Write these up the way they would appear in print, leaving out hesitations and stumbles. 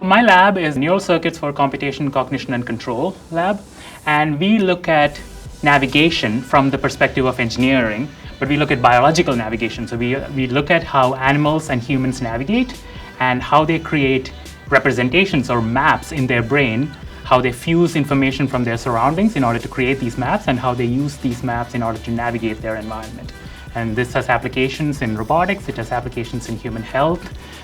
My lab is Neural Circuits for Computation, Cognition and Control lab, and we look at navigation from the perspective of engineering, but we look at biological navigation. So we look at how animals and humans navigate and how they create representations or maps in their brain, how they fuse information from their surroundings in order to create these maps, and how they use these maps in order to navigate their environment. And this has applications in robotics, it has applications in human health,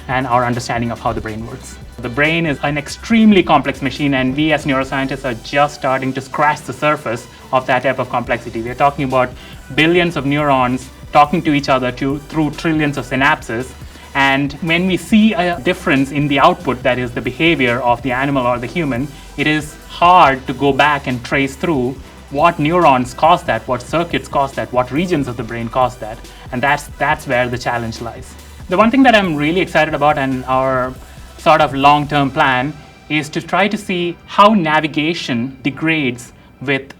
and our understanding of how the brain works. The brain is an extremely complex machine, and we as neuroscientists are just starting to scratch the surface of that type of complexity. We're talking about billions of neurons talking to each other through trillions of synapses. And when we see a difference in the output, that is the behavior of the animal or the human, it is hard to go back and trace through what neurons cause that, what circuits cause that, what regions of the brain cause that. And that's where the challenge lies. The one thing that I'm really excited about and our sort of long-term plan is to try to see how navigation degrades with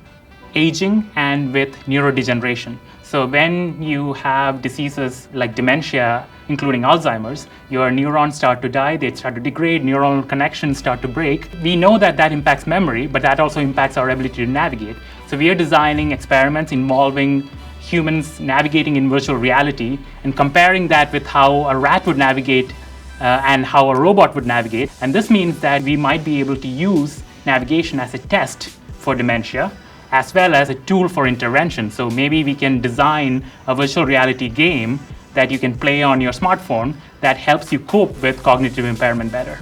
aging and with neurodegeneration. So when you have diseases like dementia, including Alzheimer's, your neurons start to die, they start to degrade, neuronal connections start to break. We know that that impacts memory, but that also impacts our ability to navigate. So we are designing experiments involving humans navigating in virtual reality and comparing that with how a rat would navigate and how a robot would navigate. And this means that we might be able to use navigation as a test for dementia, as well as a tool for intervention. So maybe we can design a virtual reality game that you can play on your smartphone that helps you cope with cognitive impairment better.